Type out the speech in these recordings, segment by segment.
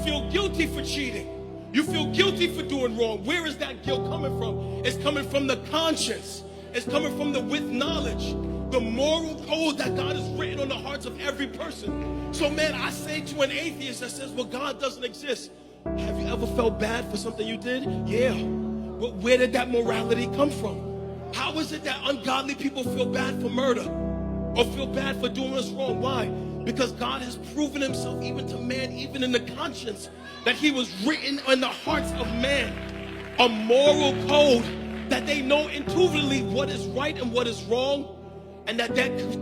feel guilty for cheating. You feel guilty for doing wrong. Where is that guilt coming from? It's coming from the conscience. It's coming from the with knowledge, the moral code that God has written on the hearts of every person. So, man, I say to an atheist that says, well, God doesn't exist. Have you ever felt bad for something you did? Yeah. But where did that morality come from? How is it that ungodly people feel bad for murder or feel bad for doing us wrong? Why? Because God has proven himself even to man, even in the conscience, that he was written in the hearts of man, a moral code that they know intuitively what is right and what is wrong, and that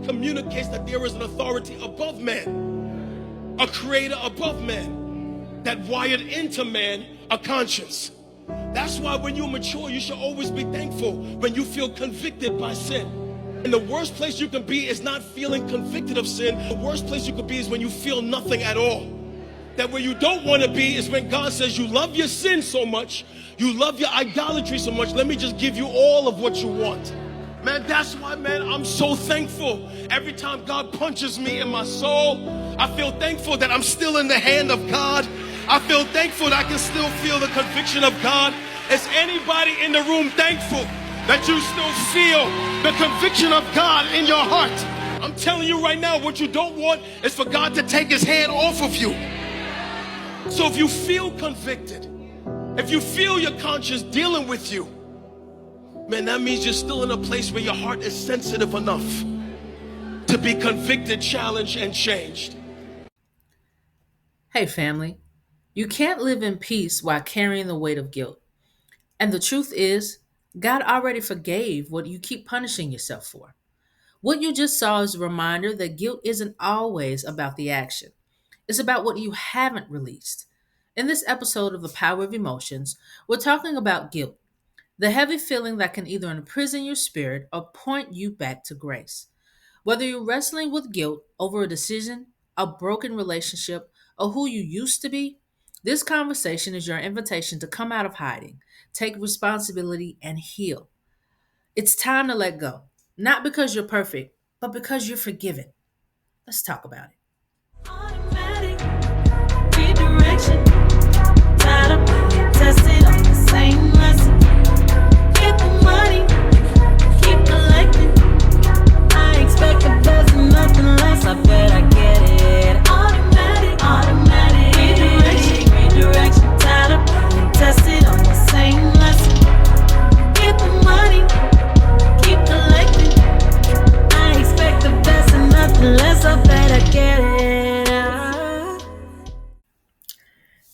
communicates that there is an authority above man, a creator above man, that wired into man a conscience. That's why when you mature, you should always be thankful when you feel convicted by sin. And the worst place you can be is not feeling convicted of sin. The worst place you can be is when you feel nothing at all. That where you don't want to be is when God says you love your sin so much, you love your idolatry so much, let me just give you all of what you want. Man, that's why, man, I'm so thankful. Every time God punches me in my soul, I feel thankful that I'm still in the hand of God. I feel thankful that I can still feel the conviction of God. Is anybody in the room thankful that you still feel the conviction of God in your heart? I'm telling you right now, what you don't want is for God to take his hand off of you. So if you feel convicted, if you feel your conscience dealing with you, man, that means you're still in a place where your heart is sensitive enough to be convicted, challenged, and changed. Hey, family, you can't live in peace while carrying the weight of guilt. And the truth is, God already forgave what you keep punishing yourself for. What you just saw is a reminder that guilt isn't always about the action, it's about what you haven't released. In this episode of The Power of Emotions, we're talking about guilt, the heavy feeling that can either imprison your spirit or point you back to grace. Whether you're wrestling with guilt over a decision, a broken relationship, or who you used to be, this conversation is your invitation to come out of hiding, take responsibility, and heal. It's time to let go, not because you're perfect, but because you're forgiven. Let's talk about it. Automatic redirection. Tired of being tested on the same lesson. Get the money, keep collecting. I expect the best and nothing less. I bet I get it. Automatic redirection. Tired of being tested on the same lesson. Get the money, keep collecting. I expect the best and nothing less. I bet I get it.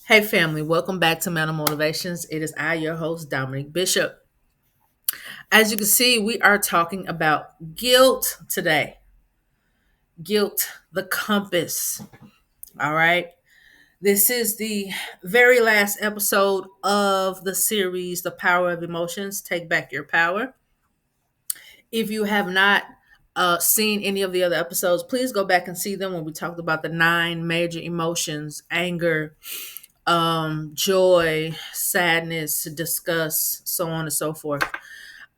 Hey, family, welcome back to Mental Motivations. It is I, your host, Dominique Bishop. As you can see, we are talking about guilt today. Guilt, the compass. All right. This is the very last episode of the series, The Power of Emotions. Take Back Your Power. If you have not seen any of the other episodes, please go back and see them when we talked about the 9 major emotions: anger, joy, sadness, disgust, so on and so forth.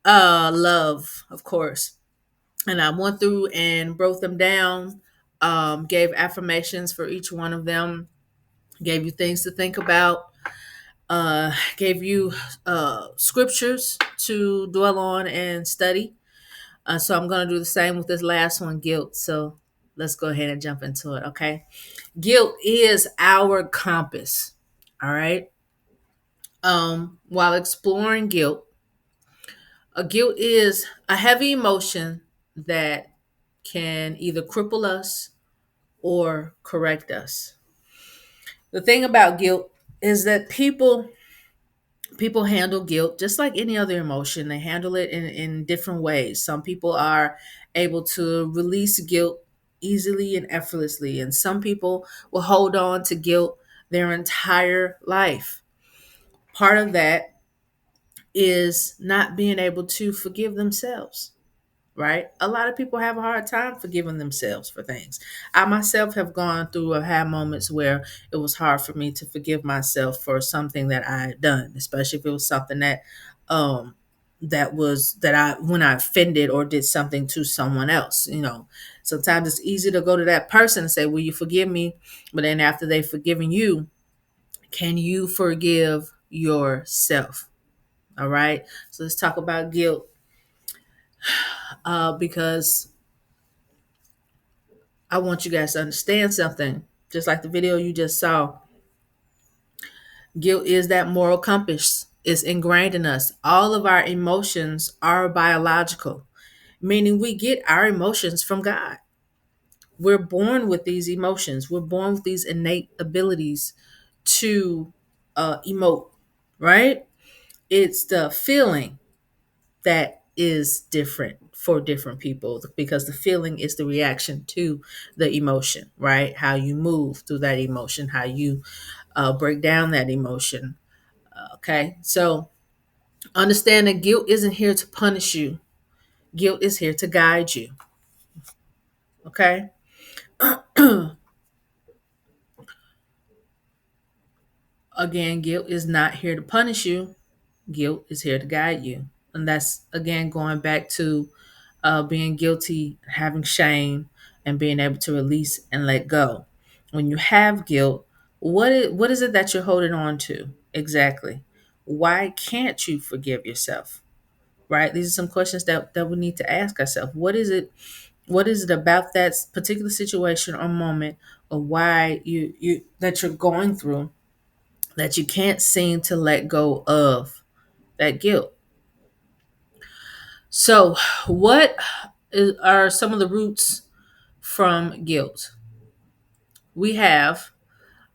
Love, of course. And I went through and broke them down, gave affirmations for each one of them, gave you things to think about, gave you scriptures to dwell on and study. So I'm going to do the same with this last one, guilt. So let's go ahead and jump into it, okay? Guilt is our compass, all right? While exploring guilt, guilt is a heavy emotion that can either cripple us or correct us. The thing about guilt is that people handle guilt just like any other emotion. They handle it in different ways. Some people are able to release guilt easily and effortlessly, and some people will hold on to guilt their entire life. Part of that is not being able to forgive themselves, right? A lot of people have a hard time forgiving themselves for things. I myself have gone through or had moments where it was hard for me to forgive myself for something that I had done, especially if it was something that when I offended or did something to someone else. Sometimes it's easy to go to that person and say, will you forgive me? But then after they've forgiven you, Can you forgive yourself? All right. So let's talk about guilt, because I want you guys to understand something. Just like the video you just saw, guilt is that moral compass. It's ingrained in us. All of our emotions are biological, meaning we get our emotions from God. We're born with these emotions. We're born with these innate abilities to emote, right? It's the feeling that is different for different people, because the feeling is the reaction to the emotion, right? How you move through that emotion, how you break down that emotion. Okay, so understand that guilt isn't here to punish you. Guilt is here to guide you. Okay. Again, guilt is not here to punish you. Guilt is here to guide you. And that's, again, going back to being guilty, having shame, and being able to release and let go. When you have guilt, what is it that you're holding on to exactly? Why can't you forgive yourself? Right? These are some questions that we need to ask ourselves. What is it? What is it about that particular situation or moment, or why you that you're going through, that you can't seem to let go of that guilt? So, are some of the roots from guilt? We have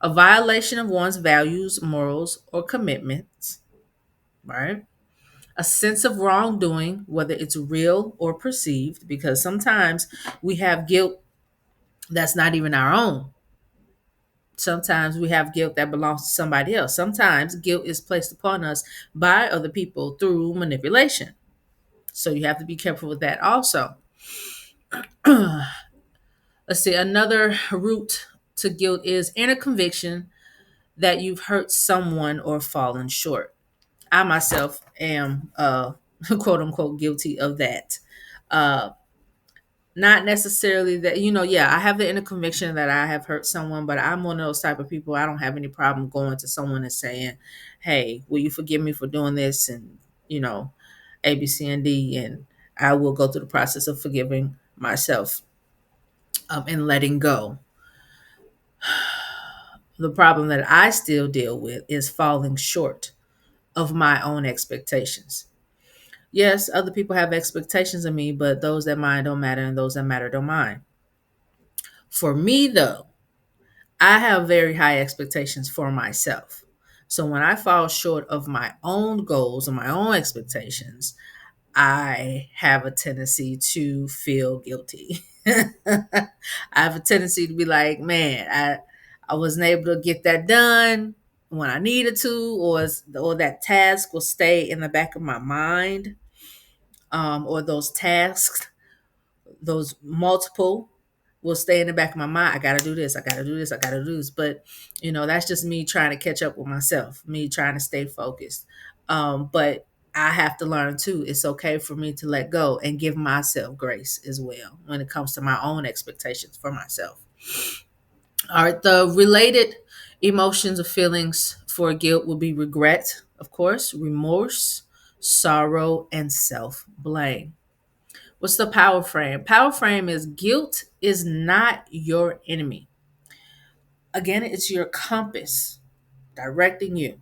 a violation of one's values, morals, or commitments, right? A sense of wrongdoing, whether it's real or perceived, because sometimes we have guilt that's not even our own. Sometimes we have guilt that belongs to somebody else. Sometimes guilt is placed upon us by other people through manipulation. So you have to be careful with that also. Let's see, another root to guilt is inner conviction that you've hurt someone or fallen short. I myself am quote unquote guilty of that. Uh Not necessarily that, yeah, I have the inner conviction that I have hurt someone, but I'm one of those type of people. I don't have any problem going to someone and saying, "Hey, will you forgive me for doing this?" And A, B, C, and D, and I will go through the process of forgiving myself, and letting go. The problem that I still deal with is falling short of my own expectations. Yes, other people have expectations of me, but those that mine don't matter, and those that matter don't mind. For me, though, I have very high expectations for myself. So when I fall short of my own goals and my own expectations, I have a tendency to feel guilty. I have a tendency to be like, man, I wasn't able to get that done when I needed to, or that task will stay in the back of my mind, or those tasks, those multiple, will stay in the back of my mind. I got to do this. I got to do this. I got to do this. But that's just me trying to catch up with myself, me trying to stay focused. But I have to learn too. It's okay for me to let go and give myself grace as well when it comes to my own expectations for myself. All right. The related emotions or feelings for guilt will be regret, of course, remorse, sorrow, and self blame. What's the power frame? Power frame is guilt is not your enemy. Again, it's your compass directing you.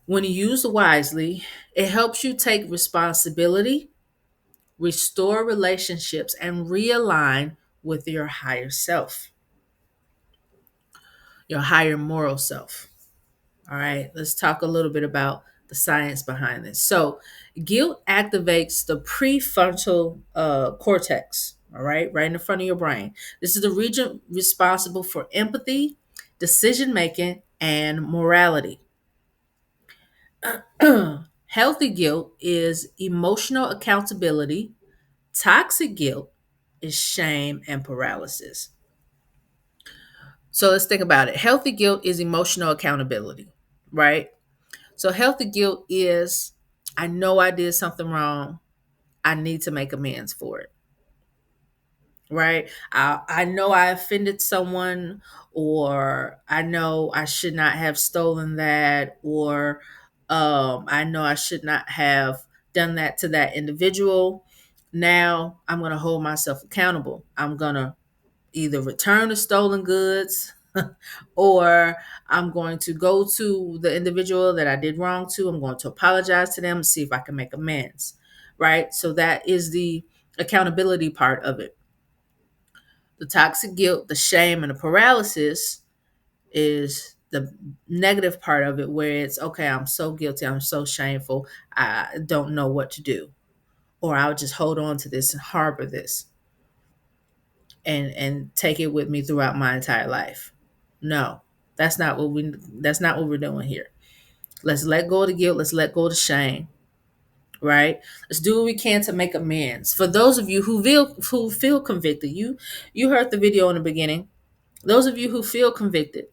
When used wisely, it helps you take responsibility, restore relationships, and realign with your higher self, your higher moral self. All right, let's talk a little bit about the science behind this. So, guilt activates the prefrontal cortex, all right in the front of your brain. This is the region responsible for empathy, decision making, and morality. Healthy guilt is emotional accountability, toxic guilt is shame and paralysis. So, let's think about it. Healthy guilt is emotional accountability, right? So healthy guilt is, I know I did something wrong. I need to make amends for it. right? I know I offended someone, or I know I should not have stolen that, or I know I should not have done that to that individual. Now I'm going to hold myself accountable. I'm going to either return the stolen goods or I'm going to go to the individual that I did wrong to. I'm going to apologize to them and see if I can make amends, right? So that is the accountability part of it. The toxic guilt, the shame, and the paralysis is the negative part of it, where it's okay, I'm so guilty, I'm so shameful, I don't know what to do. Or I'll just hold on to this and harbor this and take it with me throughout my entire life. No, that's not what we're doing here. Let's let go of the guilt, let's let go of the shame, right? Let's do what we can to make amends. For those of you who feel convicted, you heard the video in the beginning. Those of you who feel convicted,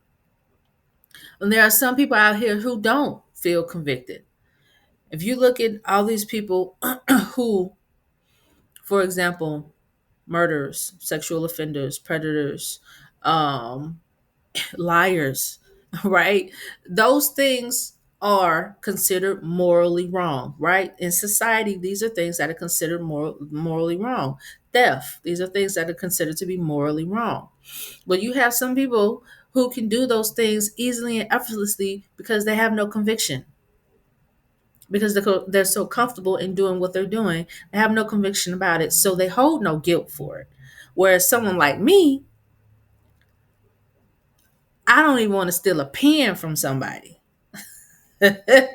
and there are some people out here who don't feel convicted. If you look at all these people who, for example, murderers, sexual offenders, predators, um, liars, right? Those things are considered morally wrong, right? In society, these are things that are considered morally wrong. Theft, these are things that are considered to be morally wrong. But you have some people who can do those things easily and effortlessly because they have no conviction, because they're so comfortable in doing what they're doing. They have no conviction about it, so they hold no guilt for it. Whereas someone like me, I don't even want to steal a pen from somebody. I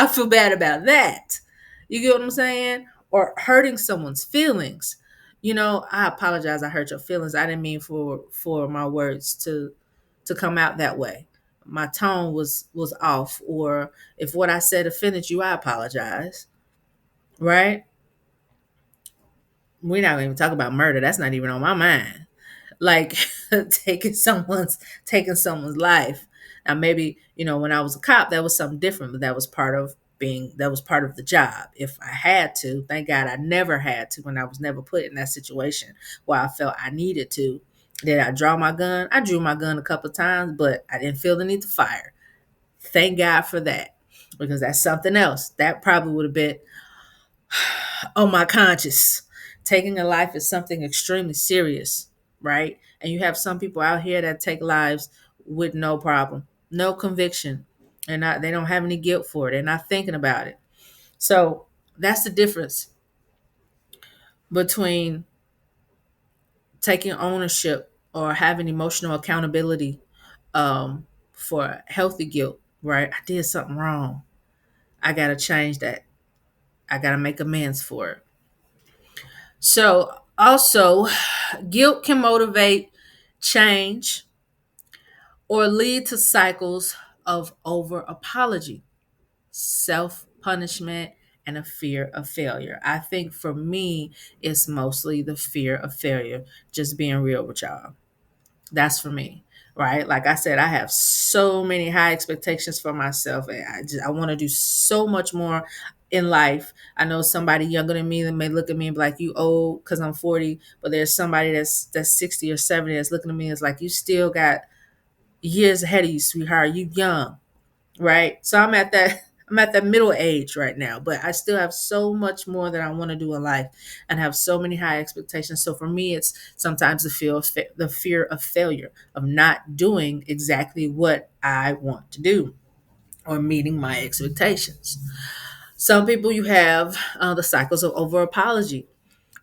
feel bad about that. You get what I'm saying? Or hurting someone's feelings. I apologize. I hurt your feelings. I didn't mean for my words to come out that way. My tone was off, or if what I said offended you, I apologize. Right? We're not going to talk about murder. That's not even on my mind. Like taking someone's life. Now maybe, when I was a cop, that was something different, but that was part of the job. If I had to, thank God I never had to, when I was never put in that situation where I felt I needed to. Did I draw my gun? I drew my gun a couple of times, but I didn't feel the need to fire. Thank God for that, because that's something else. That probably would have been on my conscience. Taking a life is something extremely serious, right? And you have some people out here that take lives with no problem, no conviction, and they don't have any guilt for it. They're not thinking about it. So that's the difference between taking ownership or having emotional accountability, for healthy guilt, right? I did something wrong. I got to change that. I got to make amends for it. So, also, guilt can motivate change or lead to cycles of over apology, self punishment, and a fear of failure. I think for me, it's mostly the fear of failure, just being real with y'all. That's for me, right? Like I said, I have so many high expectations for myself, and I want to do so much more in life. I know somebody younger than me that may look at me and be like, "You old," because I'm 40, but there's somebody that's 60 or 70 that's looking at me and is like, "You still got years ahead of you, sweetheart. You young." Right? So I'm at that middle age right now, but I still have so much more that I want to do in life and have so many high expectations. So for me, it's sometimes the fear of failure, of not doing exactly what I want to do or meeting my expectations. Some people, you have the cycles of over apology.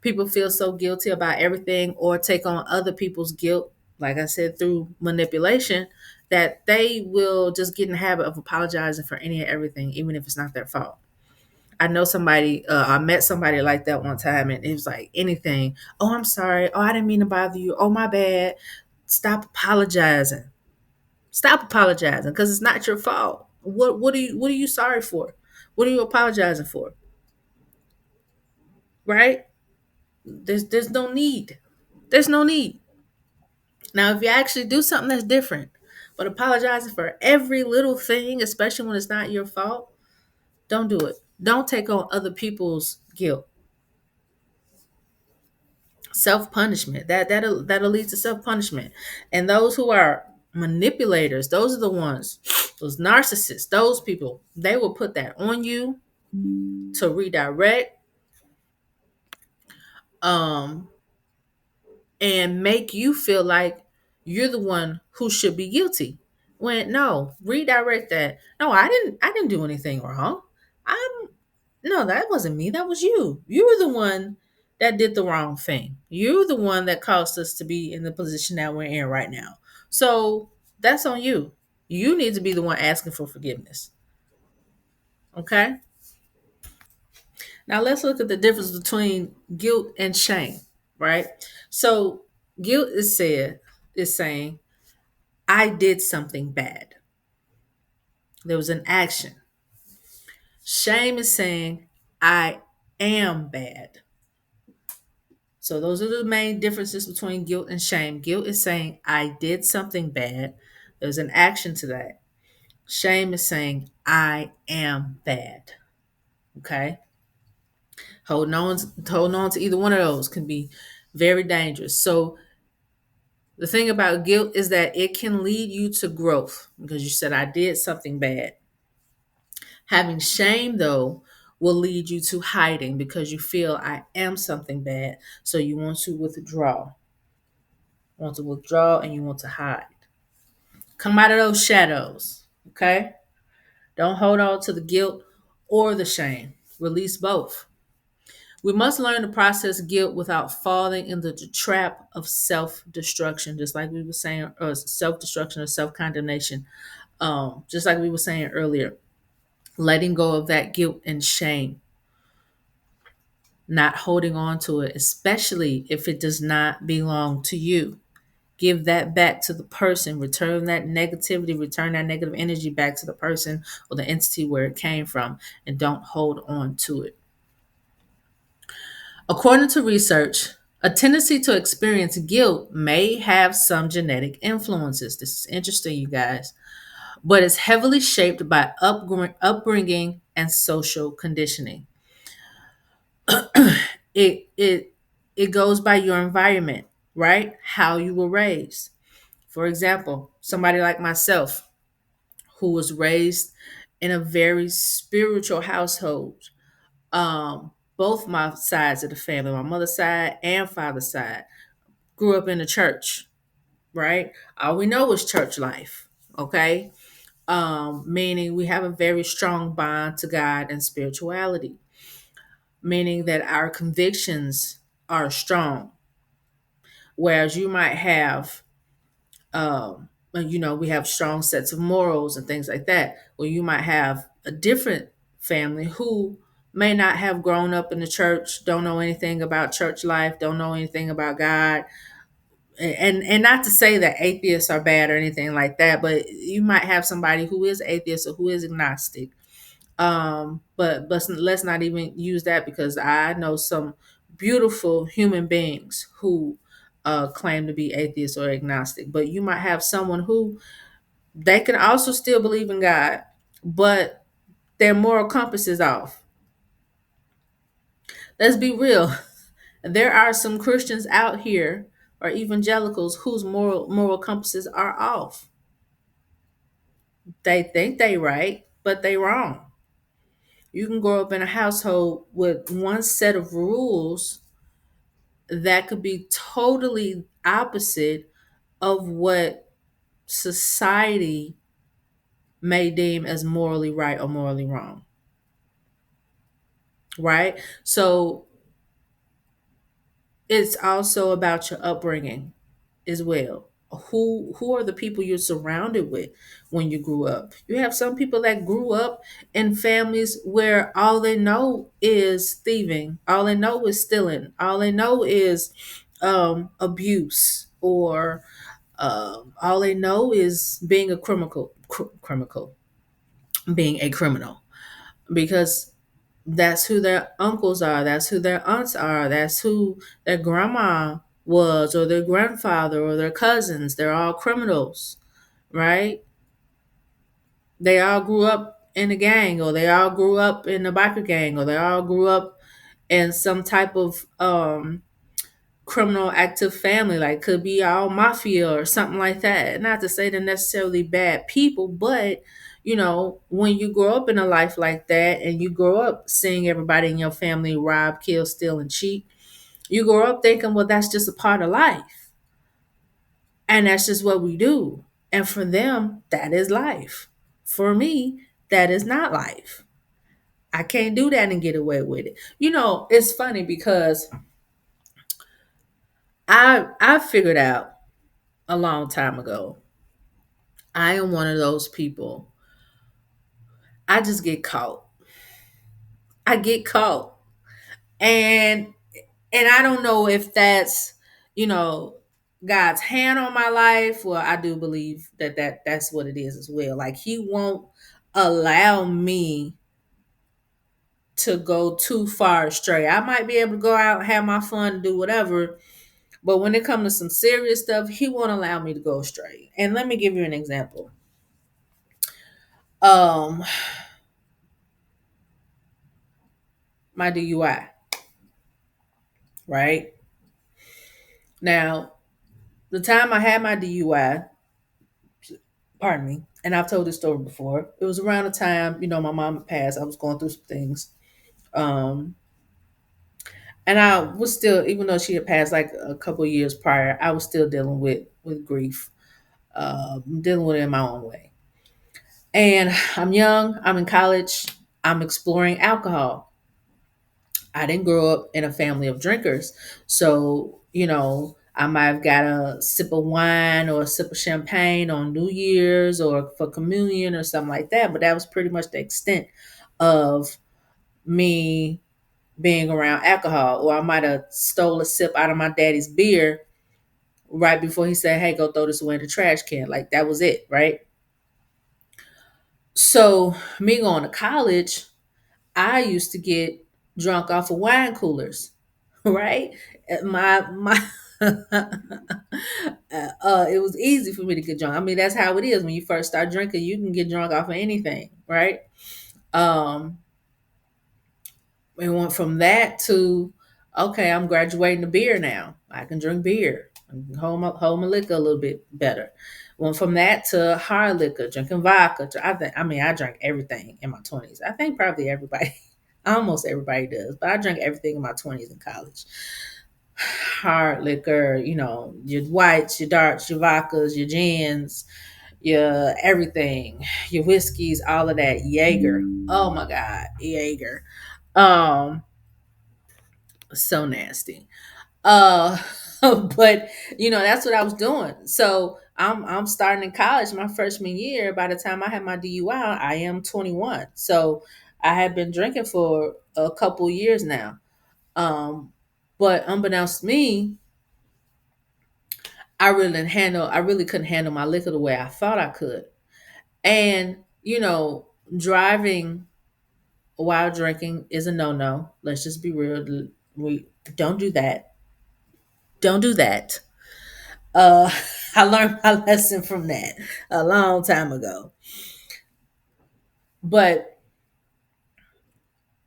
People feel so guilty about everything or take on other people's guilt, like I said, through manipulation, that they will just get in the habit of apologizing for any and everything, even if it's not their fault. I met somebody like that one time, and it was like anything. "Oh, I'm sorry. Oh, I didn't mean to bother you. Oh, my bad." Stop apologizing. Stop apologizing, because it's not your fault. What are you sorry for? What are you apologizing for? Right? There's no need. There's no need. Now, if you actually do something that's different, but apologizing for every little thing, especially when it's not your fault, don't do it. Don't take on other people's guilt. Self-punishment. That'll lead to self-punishment. And those who are manipulators, those are the ones, those narcissists, those people, they will put that on you to redirect, um and make you feel like you're the one who should be guilty. When no, redirect that. No, I didn't do anything wrong. I'm No, that wasn't me. That was you. You were the one that did the wrong thing. You're the one that caused us to be in the position that we're in right now. So that's on you. You need to be the one asking for forgiveness. Okay? Now let's look at the difference between guilt and shame, right? So guilt is saying I did something bad. There was an action. Shame is saying I am bad. So those are the main differences between guilt and shame. Guilt is saying I did something bad. There's an action to that. Shame is saying I am bad. Okay? Holding on to either one of those can be very dangerous. So the thing about guilt is that it can lead you to growth because you said I did something bad. Having shame though will lead you to hiding because you feel I am something bad. So you want to withdraw. Want to withdraw and you want to hide. Come out of those shadows. Okay? Don't hold on to the guilt or the shame. Release both. We must learn to process guilt without falling into the trap of self-destruction, just like we were saying, or self-destruction or self-condemnation. Just like we were saying earlier, letting go of that guilt and shame, not holding on to it, especially if it does not belong to you. Give that back to the person. Return that negativity, return that negative energy back to the person or the entity where it came from, and don't hold on to it. According to research, a tendency to experience guilt may have some genetic influences. This is interesting, you guys, but it's heavily shaped by upbringing and social conditioning. It goes by your environment, right? How you were raised. For example, somebody like myself who was raised in a very spiritual household. Both my sides of the family, my mother's side and father's side, grew up in the church, right? All we know is church life, okay? Meaning we have a very strong bond to God and spirituality, meaning that our convictions are strong. Whereas you might have, we have strong sets of morals and things like that. Well, you might have a different family who may not have grown up in the church, don't know anything about church life, don't know anything about God. And not to say that atheists are bad or anything like that, but you might have somebody who is atheist or who is agnostic. But let's not even use that because I know some beautiful human beings who claim to be atheist or agnostic. But you might have someone who they can also still believe in God, but their moral compass is off. Let's be real. There are some Christians out here or evangelicals whose moral compasses are off. They think they right, but they wrong. You can grow up in a household with one set of rules that could be totally opposite of what society may deem as morally right or morally wrong. Right? So it's also about your upbringing as well. Who are the people you're surrounded with when you grew up? You have some people that grew up in families where all they know is thieving, all they know is stealing, all they know is abuse, or all they know is being a criminal, being a criminal, because that's who their uncles are, that's who their aunts are, that's who their grandma was, or their grandfather, or their cousins. They're all criminals, right? They all grew up in a gang, or they all grew up in a biker gang, or they all grew up in some type of criminal active family, like could be all mafia or something like that. Not to say they're necessarily bad people, but when you grow up in a life like that and you grow up seeing everybody in your family rob, kill, steal, and cheat, you grow up thinking, well, that's just a part of life. And that's just what we do. And for them, that is life. For me, that is not life. I can't do that and get away with it. It's funny because I figured out a long time ago. I am one of those people. I just get caught. I get caught. And I don't know if that's, you know, God's hand on my life. Well, I do believe that's what it is as well. Like he won't allow me to go too far astray. I might be able to go out, have my fun, do whatever, but when it comes to some serious stuff, he won't allow me to go astray. And let me give you an example. Um, my DUI, right? Now, the time I had my DUI, pardon me, and I've told this story before. It was around the time, my mom passed. I was going through some things. Um, and I was still, even though she had passed like a couple of years prior, I was still dealing with grief, dealing with it in my own way. And I'm young, I'm in college, I'm exploring alcohol. I didn't grow up in a family of drinkers. So, I might have got a sip of wine or a sip of champagne on New Year's or for communion or something like that. But that was pretty much the extent of me being around alcohol. Or I might have stole a sip out of my daddy's beer right before he said, hey, go throw this away in the trash can. Like that was it, right? So me going to college, I used to get drunk off of wine coolers, right? My it was easy for me to get drunk. I mean, that's how it is when you first start drinking. You can get drunk off of anything, right? We went from that to okay, I'm graduating to beer now. I can drink beer. I can hold my liquor a little bit better. Went from that to hard liquor, drinking vodka. I drank everything in my 20s. I think probably everybody, almost everybody does, but I drank everything in my 20s in college. Hard liquor, your whites, your darks, your vodkas, your gins, your everything, your whiskeys, all of that. Jaeger. Oh my God, Jaeger. Um, so nasty. Uh, but that's what I was doing. So I'm starting in college my freshman year. By the time I had my DUI, I am 21. So I had been drinking for a couple years now. But unbeknownst to me, I really couldn't handle my liquor the way I thought I could. And, driving while drinking is a no-no. Let's just be real. We don't do that. Don't do that. Uh, I learned my lesson from that a long time ago. But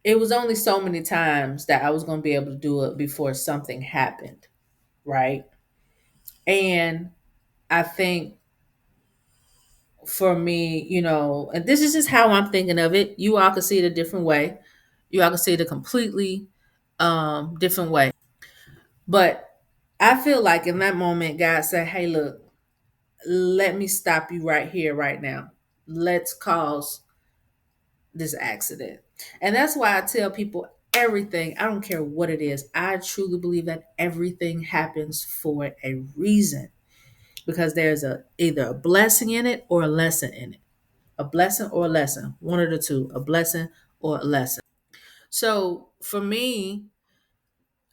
it was only so many times that I was going to be able to do it before something happened, right? And I think for me, and this is just how I'm thinking of it. You all can see it a different way. You all can see it a completely different way. But I feel like in that moment, God said, hey, look, let me stop you right here, right now. Let's cause this accident. And that's why I tell people everything, I don't care what it is. I truly believe that everything happens for a reason because there's either a blessing in it or a lesson in it. A blessing or a lesson, one of the two, a blessing or a lesson. So for me,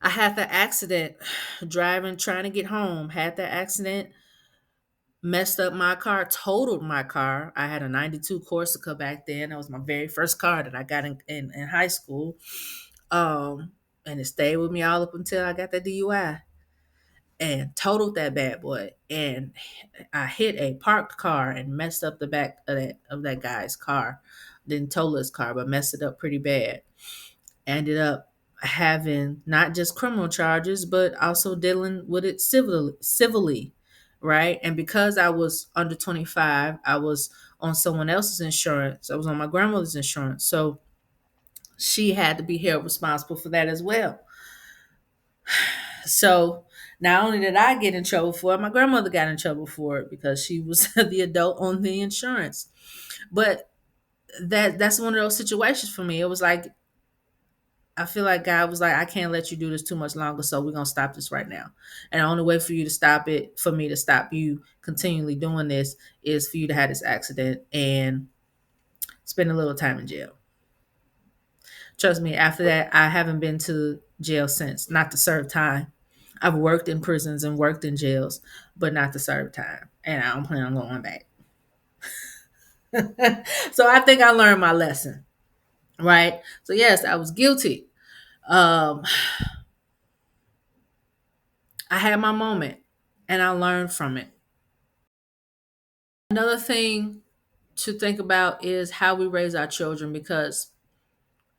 I had the accident driving, trying to get home, had the accident, messed up my car, totaled my car. I had a 92 Corsica back then. That was my very first car that I got in high school. And it stayed with me all up until I got the DUI and totaled that bad boy. And I hit a parked car and messed up the back of that guy's car. Didn't total his car, but messed it up pretty bad. Ended up having not just criminal charges, but also dealing with it civilly, right? And because I was under 25, I was on someone else's insurance. I was on my grandmother's insurance. So she had to be held responsible for that as well. So not only did I get in trouble for it, my grandmother got in trouble for it because she was the adult on the insurance. But that's one of those situations for me. It was like I feel like God was like, I can't let you do this too much longer, so we're gonna stop this right now. And the only way for you to stop it, for me to stop you continually doing this, is for you to have this accident and spend a little time in jail. Trust me, after that, I haven't been to jail since, not to serve time. I've worked in prisons and worked in jails, but not to serve time. And I don't plan on going back. So I think I learned my lesson, right? So yes, I was guilty. Um, I had my moment and I learned from it. Another thing to think about is how we raise our children, because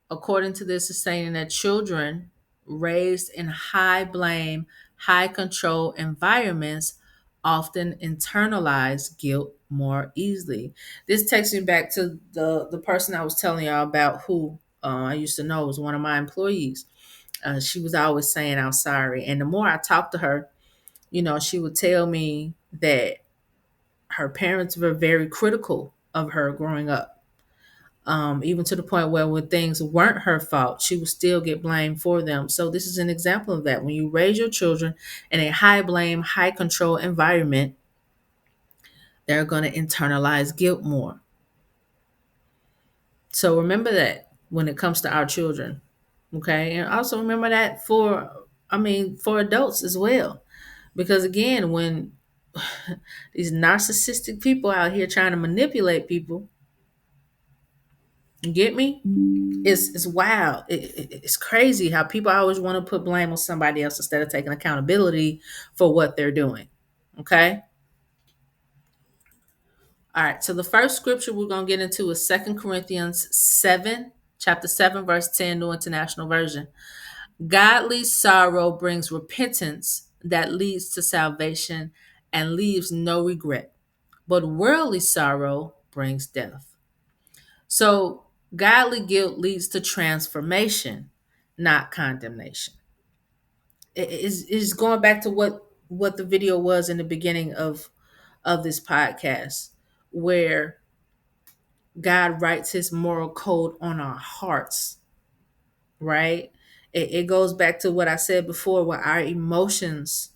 according to this, is saying that children raised in high blame, high control environments often internalize guilt more easily. This takes me back to the person I was telling y'all about, who I used to know was one of my employees. She was always saying, I'm sorry. And the more I talked to her, she would tell me that her parents were very critical of her growing up, even to the point where when things weren't her fault, she would still get blamed for them. So this is an example of that. When you raise your children in a high blame, high control environment, they're going to internalize guilt more. So remember that when it comes to our children, okay? And also remember that for adults as well. Because again, when these narcissistic people out here trying to manipulate people, you get me? It's wild. It's crazy how people always want to put blame on somebody else instead of taking accountability for what they're doing. Okay? All right. So the first scripture we're going to get into is 2 Corinthians 7, chapter 7, verse 10, New International Version. Godly sorrow brings repentance that leads to salvation and leaves no regret. But worldly sorrow brings death. So godly guilt leads to transformation, not condemnation. It's going back to what the video was in the beginning of this podcast, where God writes his moral code on our hearts, right? It goes back to what I said before, where our emotions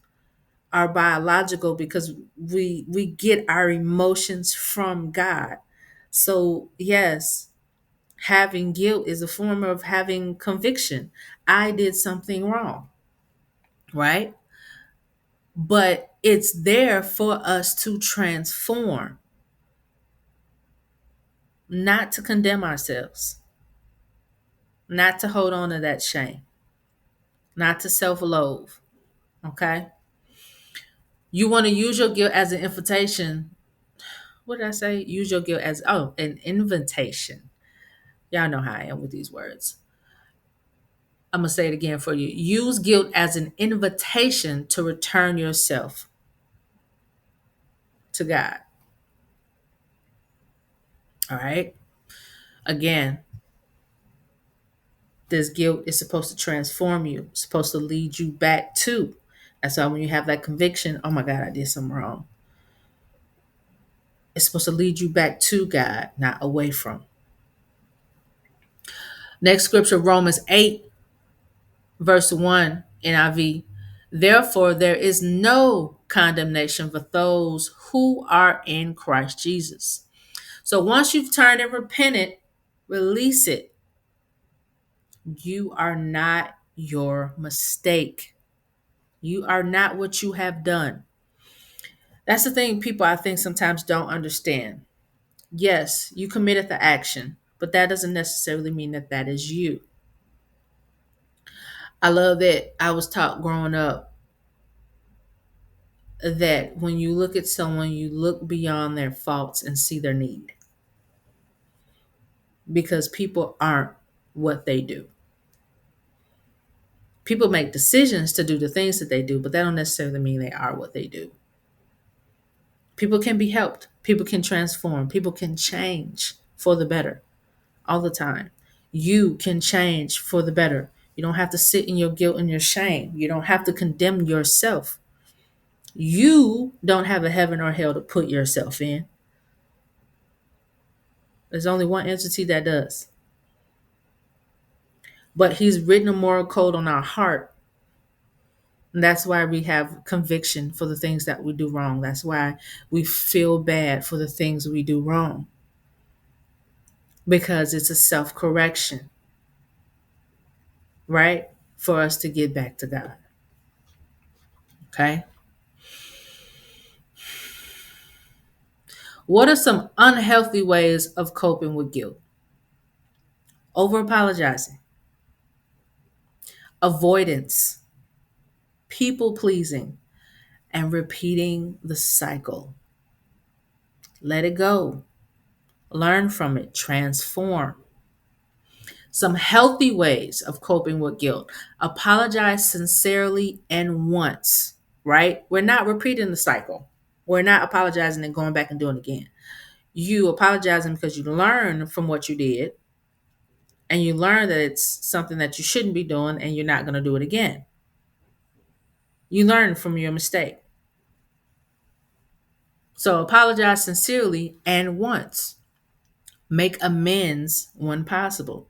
are biological, because we get our emotions from God. So yes, having guilt is a form of having conviction. I did something wrong, right? But it's there for us to transform, not to condemn ourselves, not to hold on to that shame, not to self loathe. Okay? You want to use your guilt as an invitation. What did I say? Use your guilt as, an invitation. Y'all know how I am with these words. I'm going to say it again for you. Use guilt as an invitation to return yourself to God. All right? Again, this guilt is supposed to transform you, it's supposed to lead you back to. That's why when you have that conviction, oh my God, I did something wrong, it's supposed to lead you back to God, not away from. Next scripture, Romans 8, verse 1, NIV. Therefore, there is no condemnation for those who are in Christ Jesus. So once you've turned and repented, release it. You are not your mistake. You are not what you have done. That's the thing people, I think, sometimes don't understand. Yes, you committed the action, but that doesn't necessarily mean that that is you. I love that I was taught growing up that when you look at someone, you look beyond their faults and see their need. Because people aren't what they do. People make decisions to do the things that they do, but that don't necessarily mean they are what they do. People can be helped. People can transform. People can change for the better all the time. You can change for the better. You don't have to sit in your guilt and your shame. You don't have to condemn yourself. You don't have a heaven or hell to put yourself in. There's only one entity that does. But he's written a moral code on our heart. And that's why we have conviction for the things that we do wrong. That's why we feel bad for the things we do wrong. Because it's a self-correction, right? For us to get back to God. Okay? What are some unhealthy ways of coping with guilt? Over apologizing, avoidance, people pleasing, and repeating the cycle. Let it go. Learn from it. Transform. Some healthy ways of coping with guilt. Apologize sincerely and once, right? We're not repeating the cycle. We're not apologizing and going back and doing it again. You apologizing because you learn from what you did, and you learn that it's something that you shouldn't be doing and you're not going to do it again. You learn from your mistake. So apologize sincerely and once. Make amends when possible.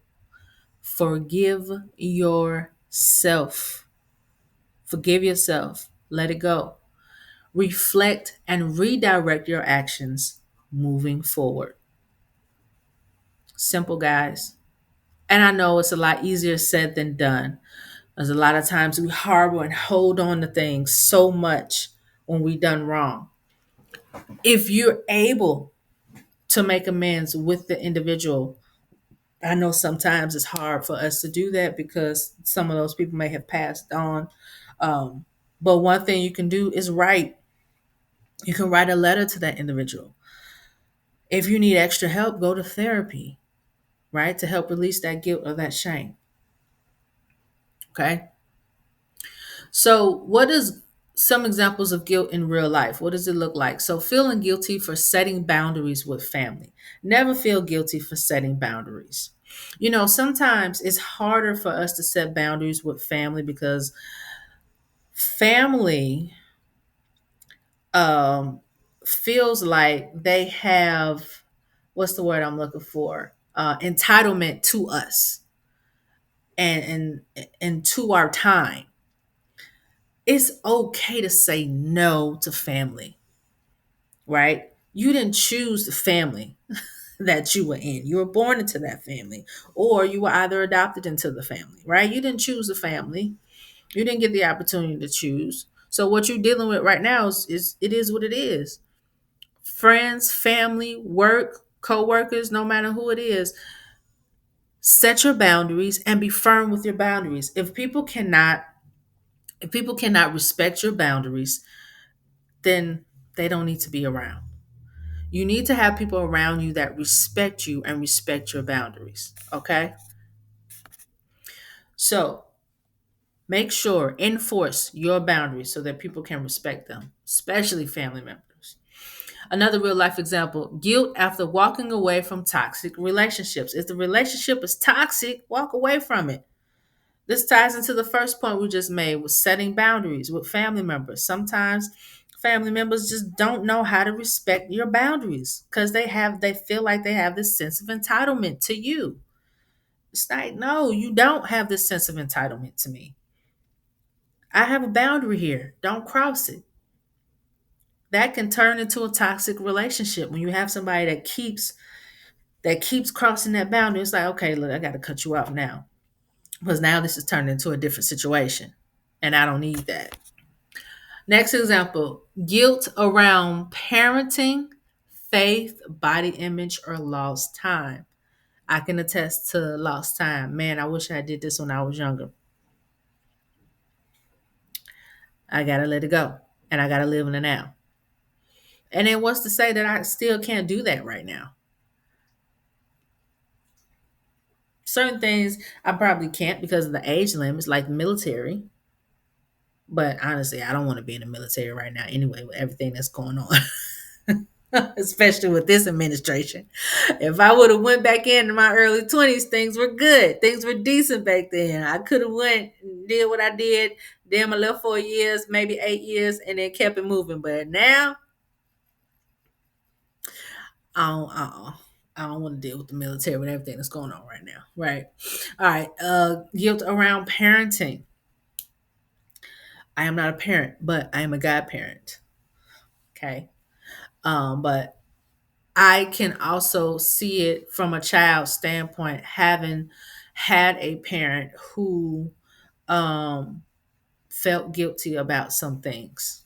Forgive yourself. Forgive yourself. Let it go. Reflect and redirect your actions moving forward. Simple, guys. And I know it's a lot easier said than done. There's a lot of times we harbor and hold on to things so much when we done wrong. If you're able to make amends with the individual, I know sometimes it's hard for us to do that because some of those people may have passed on. But one thing you can do is write. You can write a letter to that individual. If you need extra help, go to therapy, right? To help release that guilt or that shame. Okay. So what is some examples of guilt in real life? What does it look like? So feeling guilty for setting boundaries with family. Never feel guilty for setting boundaries. Sometimes it's harder for us to set boundaries with family because family feels like they have, what's the word I'm looking for? Entitlement to us and to our time. It's okay to say no to family, right? You didn't choose the family that you were in. You were born into that family, or you were either adopted into the family, right? You didn't choose the family. You didn't get the opportunity to choose. So what you're dealing with right now is it is what it is. Friends, family, work, co-workers, no matter who it is, set your boundaries and be firm with your boundaries. If people cannot respect your boundaries, then they don't need to be around. You need to have people around you that respect you and respect your boundaries. Okay? So make sure, enforce your boundaries so that people can respect them, especially family members. Another real life example, guilt after walking away from toxic relationships. If the relationship is toxic, walk away from it. This ties into the first point we just made with setting boundaries with family members. Sometimes family members just don't know how to respect your boundaries because they feel like they have this sense of entitlement to you. It's like, no, you don't have this sense of entitlement to me. I have a boundary here. Don't cross it. That can turn into a toxic relationship when you have somebody that keeps crossing that boundary. It's like, okay, look, I got to cut you off now because now this is turned into a different situation and I don't need that. Next example, guilt around parenting, faith, body image, or lost time. I can attest to lost time. Man, I wish I did this when I was younger. I got to let it go and I got to live in the now. And then what's to say that I still can't do that right now? Certain things I probably can't because of the age limits, like military. But honestly, I don't want to be in the military right now anyway with everything that's going on. Especially with this administration. If I would have went back in my early 20s, things were good. Things were decent back then. I could have went and did what I did, then my left 4 years, maybe 8 years, and then kept it moving. But now I don't, I don't want to deal with the military with everything that's going on right now. Right. All right. Guilt around parenting. I am not a parent, but I am a godparent. Okay. But I can also see it from a child's standpoint, having had a parent who um, felt guilty about some things.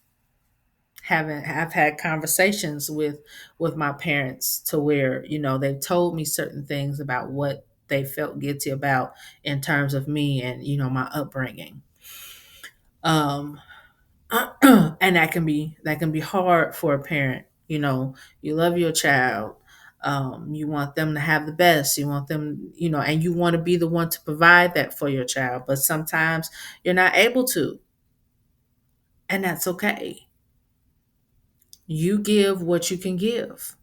I've had conversations with my parents to where they've told me certain things about what they felt guilty about in terms of me and my upbringing. And that can be hard for a parent. You love your child. You want them to have the best. You want them, and you want to be the one to provide that for your child. But sometimes you're not able to, and that's okay. You give what you can give.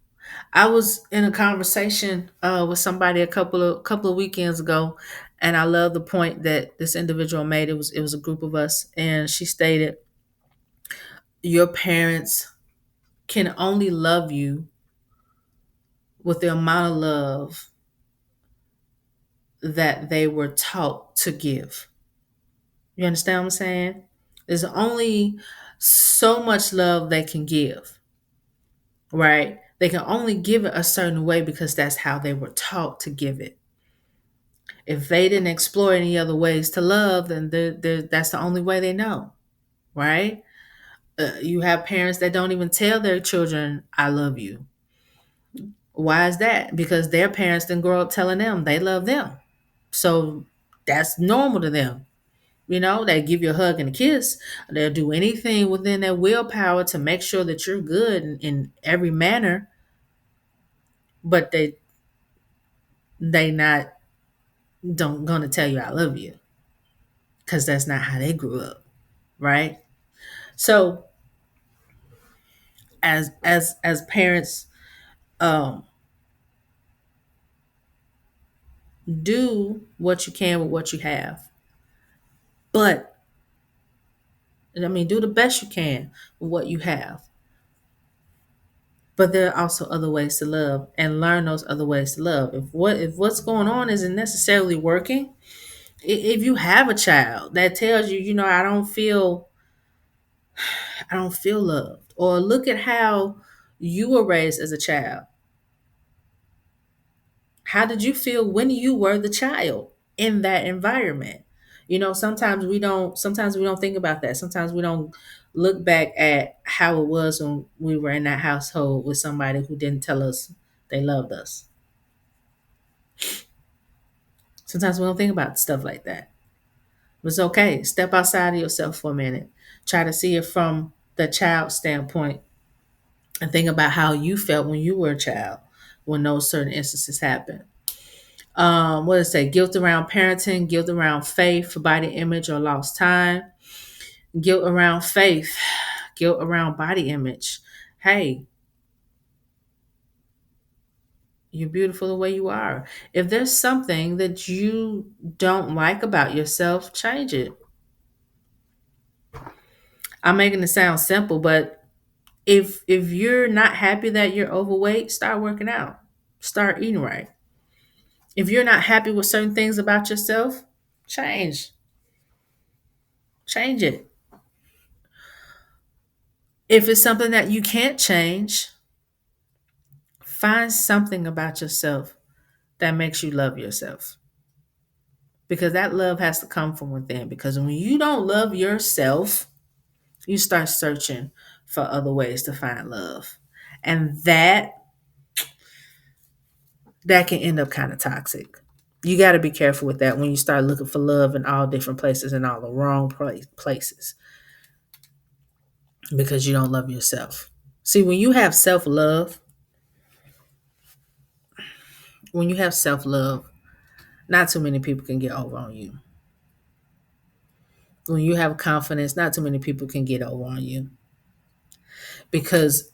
I was in a conversation with somebody a couple of weekends ago, and I love the point that this individual made. It was a group of us, and she stated, "Your parents can only love you with the amount of love that they were taught to give." You understand what I'm saying? There's only so much love they can give, right? They can only give it a certain way because that's how they were taught to give it. If they didn't explore any other ways to love, then that's the only way they know, right? You have parents that don't even tell their children, "I love you." Why is that? Because their parents didn't grow up telling them they love them. So that's normal to them. They give you a hug and a kiss. They'll do anything within their willpower to make sure that you're good in every manner, but they not don't gonna tell you "I love you" because that's not how they grew up, right? So as parents, um, do what you can with what you have, but do the best you can with what you have. But there are also other ways to love, and learn those other ways to love. If what's going on isn't necessarily working, if you have a child that tells you, I don't feel loved, or look at how you were raised as a child. How did you feel when you were the child in that environment? Sometimes we don't think about that. Sometimes we don't look back at how it was when we were in that household with somebody who didn't tell us they loved us. Sometimes we don't think about stuff like that. But it's okay. Step outside of yourself for a minute. Try to see it from the child standpoint and think about how you felt when you were a child when those certain instances happened. What does it say? Guilt around parenting, guilt around faith, body image, or lost time. Guilt around faith, guilt around body image. Hey, you're beautiful the way you are. If there's something that you don't like about yourself, change it. I'm making it sound simple, but if you're not happy that you're overweight, start working out. Start eating right. If you're not happy with certain things about yourself, change. Change it. If it's something that you can't change, find something about yourself that makes you love yourself. Because that love has to come from within. Because when you don't love yourself, you start searching for other ways to find love. And that can end up kind of toxic. You got to be careful with that when you start looking for love in all different places and all the wrong places, because you don't love yourself. See, when you have self-love, Not too many people can get over on you. When you have confidence, not too many people can get over on you because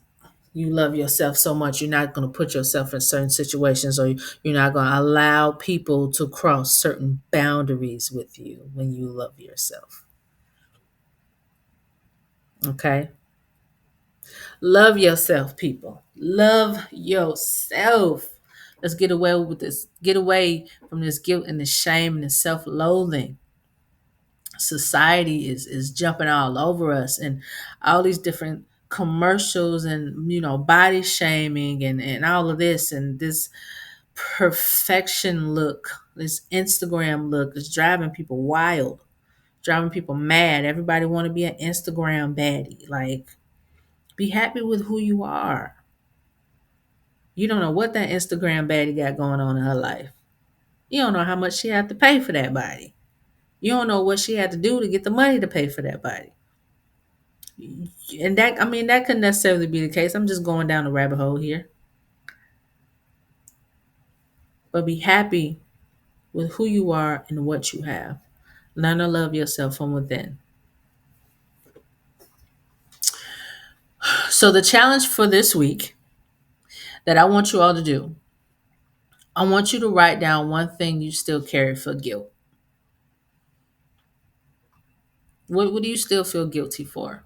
you love yourself so much. You're not going to put yourself in certain situations, or you're not going to allow people to cross certain boundaries with you when you love yourself. Okay? Love yourself, people. Love yourself. Let's get away with this. Get away from this guilt and this shame and this self-loathing. Society is jumping all over us, and all these different commercials and body shaming and all of this, and this perfection look, this Instagram look is driving people wild, driving people mad. Everybody want to be an Instagram baddie. Like, be happy with who you are. You don't know what that Instagram baddie got going on in her life. You don't know how much she had to pay for that body. You don't know what she had to do to get the money to pay for that body. And that couldn't necessarily be the case. I'm just going down the rabbit hole here. But be happy with who you are and what you have. Learn to love yourself from within. So the challenge for this week that I want you all to do, I want you to write down one thing you still carry for guilt. What do you still feel guilty for?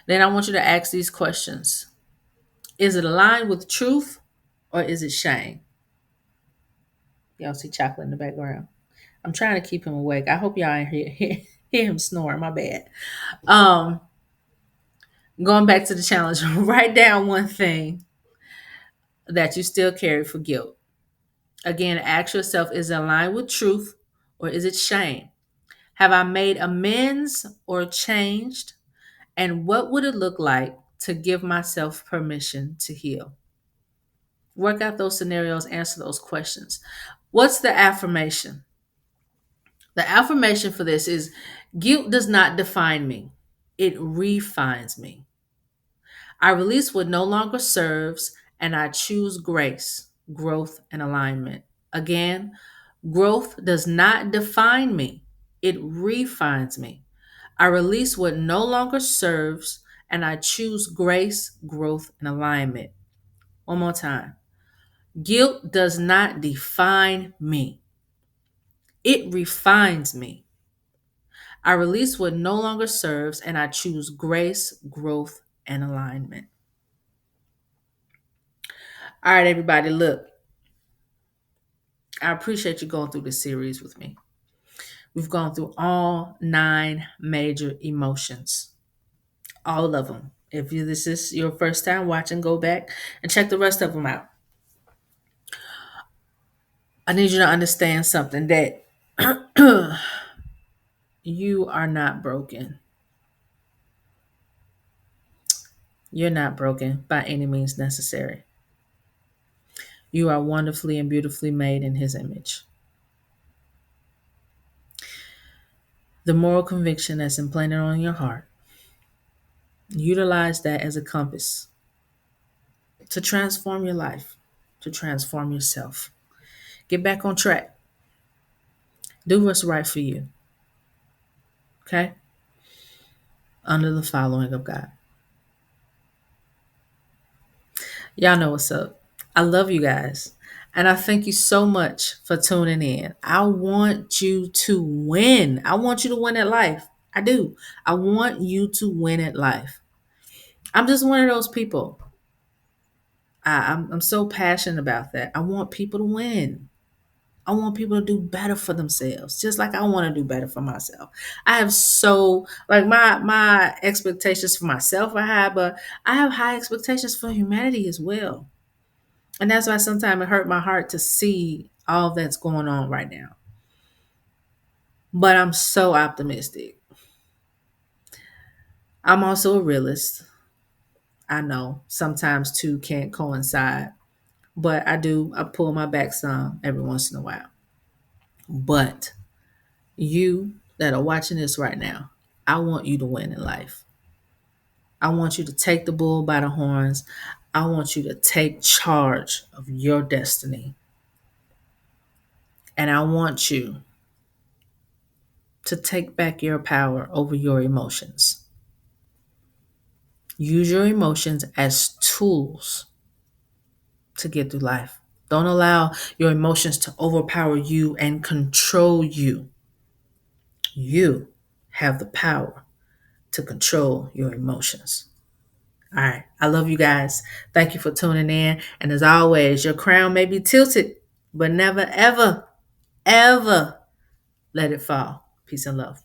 Then I want you to ask these questions. Is it aligned with truth or is it shame? Y'all see Chocolate in the background. I'm trying to keep him awake. I hope y'all ain't hear him snoring. My bad. Going back to the challenge, write down one thing that you still carry for guilt. Again, ask yourself, is it aligned with truth or is it shame? Have I made amends or changed? And what would it look like to give myself permission to heal? Work out those scenarios, answer those questions. What's the affirmation? The affirmation for this is guilt does not define me, it refines me. I release what no longer serves and I choose grace, growth, and alignment. Again, growth does not define me, it refines me. I release what no longer serves and I choose grace, growth, and alignment. One more time. Guilt does not define me, it refines me. I release what no longer serves and I choose grace, growth, and alignment. All right, everybody, look, I appreciate you going through this series with me. We've gone through all 9 major emotions, all of them. If this is your first time watching, go back and check the rest of them out. I need you to understand something, that you are not broken. You're not broken by any means necessary. You are wonderfully and beautifully made in His image. The moral conviction that's implanted on your heart, utilize that as a compass to transform your life, to transform yourself. Get back on track. Do what's right for you. Okay? Under the following of God. Y'all know what's up. I love you guys. And I thank you so much for tuning in. I want you to win. I want you to win at life. I do. I want you to win at life. I'm just one of those people. I'm so passionate about that. I want people to win. I want people to do better for themselves, just like I want to do better for myself. I have my expectations for myself are high, but I have high expectations for humanity as well. And that's why sometimes it hurt my heart to see all that's going on right now. But I'm so optimistic. I'm also a realist. I know sometimes two can't coincide, but I pull my back some every once in a while. But you that are watching this right now, I want you to win in life. I want you to take the bull by the horns. I want you to take charge of your destiny. And I want you to take back your power over your emotions. Use your emotions as tools to get through life. Don't allow your emotions to overpower you and control you. You have the power to control your emotions. All right. I love you guys. Thank you for tuning in. And as always, your crown may be tilted, but never, ever, ever let it fall. Peace and love.